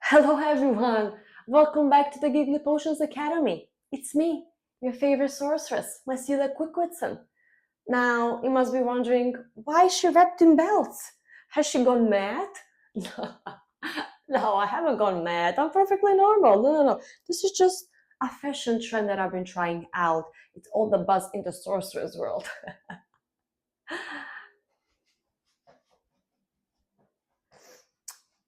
Hello everyone! Welcome back to the Giggly Potions Academy. It's me, your favorite sorceress, Mycelia Quickwittson. Now, you must be wondering, why is she wrapped in belts? Has she gone mad? No, I haven't gone mad. I'm perfectly normal. No. This is just a fashion trend that I've been trying out. It's all the buzz in the sorceress world.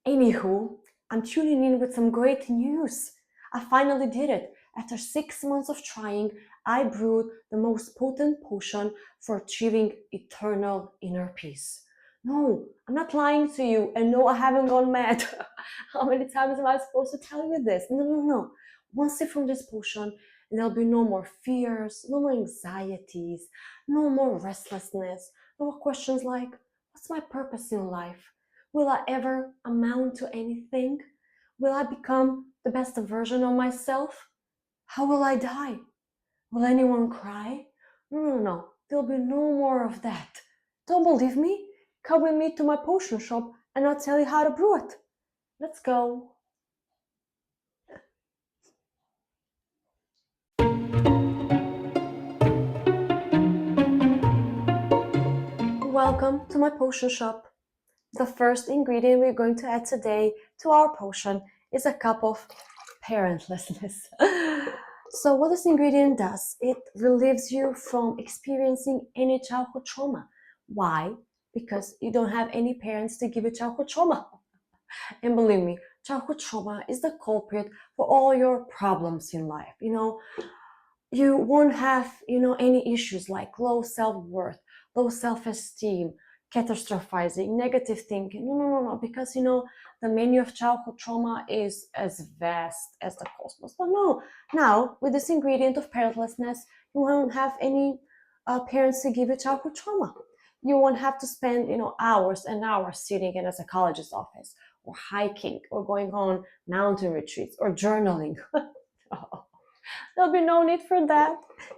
Anywho, I'm tuning in with some great news. I finally did it. After 6 months of trying, I brewed the most potent potion for achieving eternal inner peace. No, I'm not lying to you, and no, I haven't gone mad. How many times am I supposed to tell you this? No. One sip from this potion, and there'll be no more fears, no more anxieties, no more restlessness, no more questions like, what's my purpose in life? Will I ever amount to anything? Will I become the best version of myself? How will I die? Will anyone cry? No. There'll be no more of that. Don't believe me? Come with me to my potion shop and I'll tell you how to brew it. Let's go. Welcome to my potion shop. The first ingredient we're going to add today to our potion is a cup of parentlessness. So what this ingredient does, it relieves you from experiencing any childhood trauma. Why? Because you don't have any parents to give you childhood trauma. And believe me, childhood trauma is the culprit for all your problems in life. You won't have, any issues like low self-worth, low self-esteem, catastrophizing, negative thinking. No, because, the menu of childhood trauma is as vast as the cosmos. But no, now with this ingredient of parentlessness, you won't have any parents to give you childhood trauma. You won't have to spend, hours and hours sitting in a psychologist's office or hiking or going on mountain retreats or journaling. There'll be no need for that.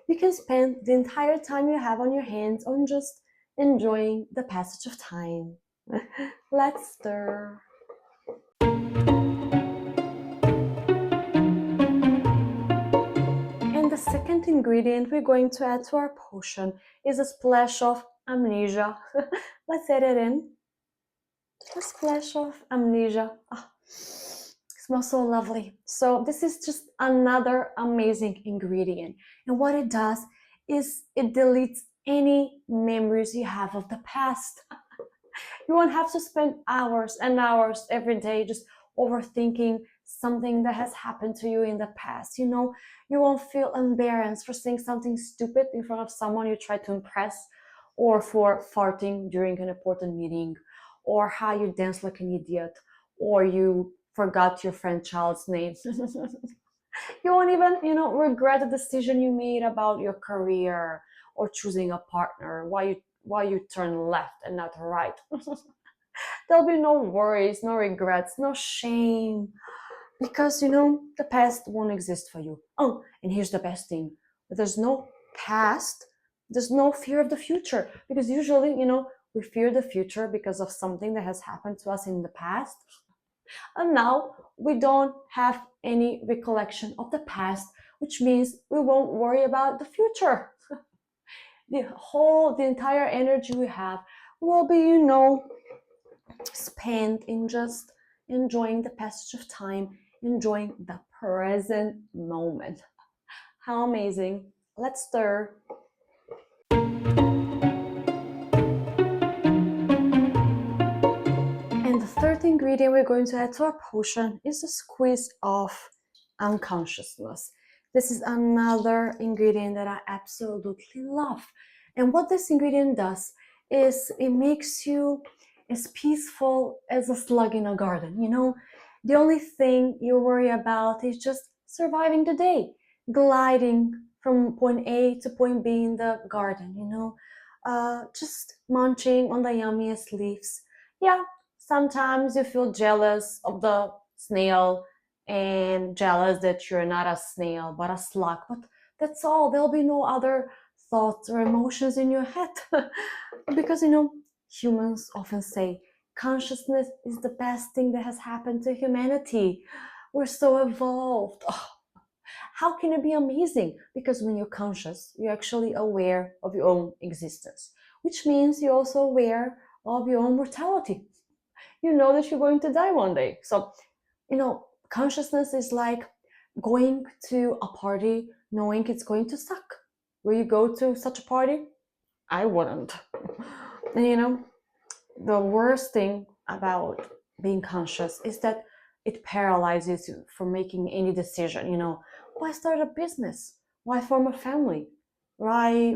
You can spend the entire time you have on your hands on just enjoying the passage of time. Let's stir. And the second ingredient we're going to add to our potion is a splash of amnesia. Let's add it in. A splash of amnesia. Smells so lovely. So this is just another amazing ingredient. And what it does is it deletes any memories you have of the past. You won't have to spend hours and hours every day just overthinking something that has happened to you in the past. You won't feel embarrassed for saying something stupid in front of someone you try to impress, or for farting during an important meeting, or how you dance like an idiot, or you forgot your friend child's name. You won't even, regret the decision you made about your career or choosing a partner, why you turn left and not right. There'll be no worries, no regrets, no shame, because the past won't exist for you. Oh, and here's the best thing: there's no past, there's no fear of the future, because usually, we fear the future because of something that has happened to us in the past. And now we don't have any recollection of the past, which means we won't worry about the future. The entire energy we have will be, spent in just enjoying the passage of time, enjoying the present moment. How amazing. Let's stir. And the third ingredient we're going to add to our potion is a squeeze of unconsciousness. This is another ingredient that I absolutely love. And what this ingredient does is it makes you as peaceful as a slug in a garden. The only thing you worry about is just surviving the day, gliding from point A to point B in the garden, just munching on the yummiest leaves. Yeah, sometimes you feel jealous of the snail and jealous that you're not a snail but a slug, but that's all. There'll be no other thoughts or emotions in your head. Because humans often say Consciousness is the best thing that has happened to humanity. We're so evolved. Oh, how can it be amazing? Because when you're conscious, you're actually aware of your own existence, which means you're also aware of your own mortality. You know that you're going to die one day. So, consciousness is like going to a party knowing it's going to suck. Will you go to such a party? I wouldn't. And the worst thing about being conscious is that it paralyzes you from making any decision. Why start a business? Why form a family? Why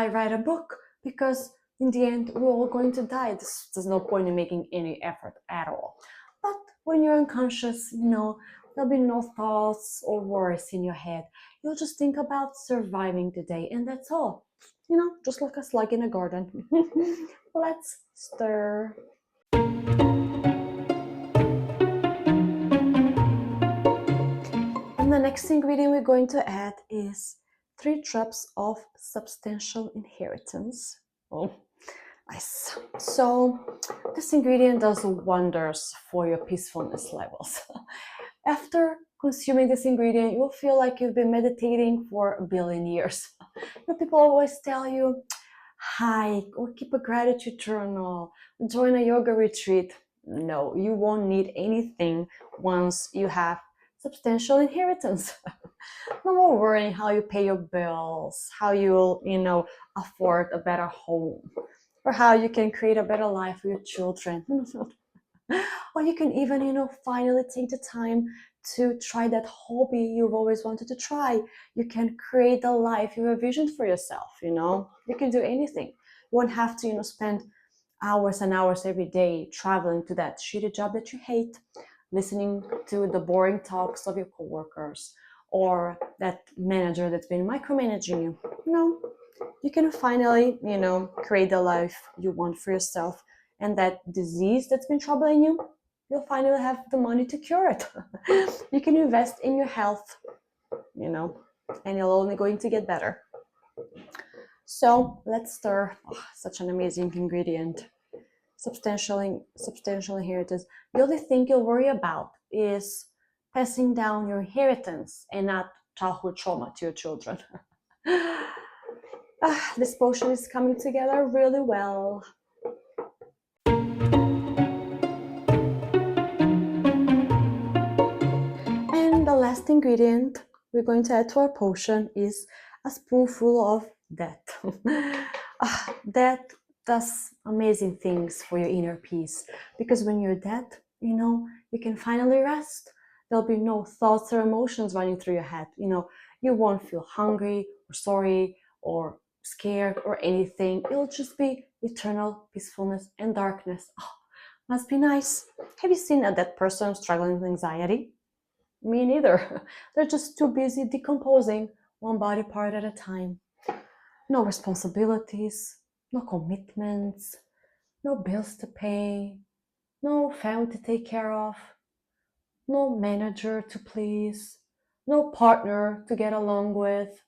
write a book? Because in the end, we're all going to die. There's no point in making any effort at all. But when you're unconscious, there'll be no thoughts or worries in your head. You'll just think about surviving the day, and that's all. Just like a slug in a garden. Let's stir. And the next ingredient we're going to add is 3 drops of substantial inheritance. Oh, nice. So this ingredient does wonders for your peacefulness levels. After consuming this ingredient, you'll feel like you've been meditating for a billion years. People always tell you, hike or keep a gratitude journal, join a yoga retreat. No, you won't need anything once you have substantial inheritance. No more worrying how you pay your bills, how you'll, afford a better home, or how you can create a better life for your children. Or you can even, finally take the time to try that hobby you've always wanted to try. You can create the life you envisioned for yourself. You can do anything. You won't have to, spend hours and hours every day traveling to that shitty job that you hate, listening to the boring talks of your coworkers, or that manager that's been micromanaging you. No, you can finally, create the life you want for yourself. And that disease that's been troubling you, you'll finally have the money to cure it. You can invest in your health, and you're only going to get better. So let's stir. Oh, such an amazing ingredient. Substantial inheritance. The only thing you'll worry about is passing down your inheritance and not childhood trauma to your children. This potion is coming together really well. And the last ingredient we're going to add to our potion is a spoonful of death. Death does amazing things for your inner peace, because when you're dead, you can finally rest. There'll be no thoughts or emotions running through your head. You won't feel hungry or sorry or scared or anything. It'll just be eternal peacefulness and darkness. Oh, must be nice. Have you seen a dead person struggling with anxiety? Me neither. They're just too busy decomposing one body part at a time. No responsibilities, no commitments, no bills to pay, no family to take care of, no manager to please, no partner to get along with,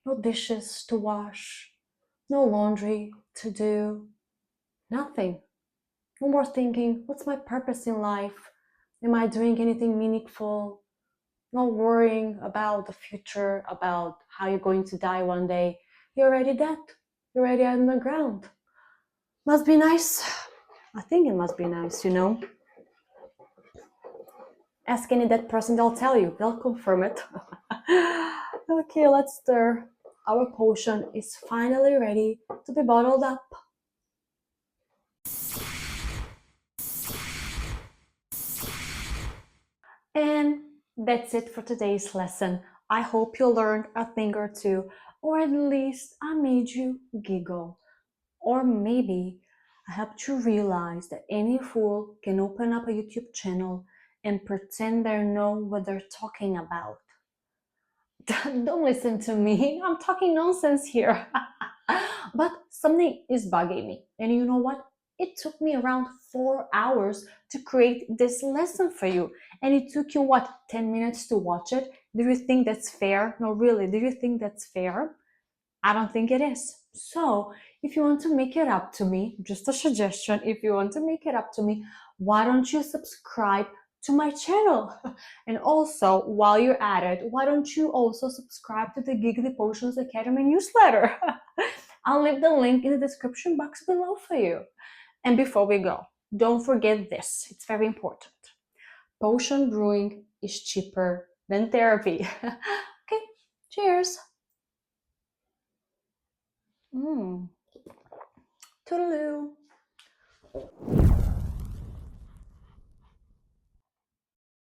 no dishes to wash, no laundry to do, nothing. No more thinking, what's my purpose in life? Am I doing anything meaningful? No worrying about the future, about how you're going to die one day. You're already dead. You're already on the ground. Must be nice. I think it must be nice, Ask any dead person, they'll tell you. They'll confirm it. Okay, let's stir. Our potion is finally ready to be bottled up. And that's it for today's lesson. I hope you learned a thing or two, or at least I made you giggle. Or maybe I helped you realize that any fool can open up a YouTube channel and pretend they know what they're talking about. Don't listen to me, I'm talking nonsense here. But something is bugging me. And you know what? It took me around 4 hours to create this lesson for you. And it took you, 10 minutes to watch it? Do you think that's fair? No, really, do you think that's fair? I don't think it is. So, If you want to make it up to me, just a suggestion, if you want to make it up to me, why don't you subscribe to my channel? And also, while you're at it, why don't you also subscribe to the Giggly Potions Academy newsletter? I'll leave the link in the description box below for you. And before we go, don't forget this, it's very important. Potion brewing is cheaper than therapy. Okay, cheers. Toodaloo.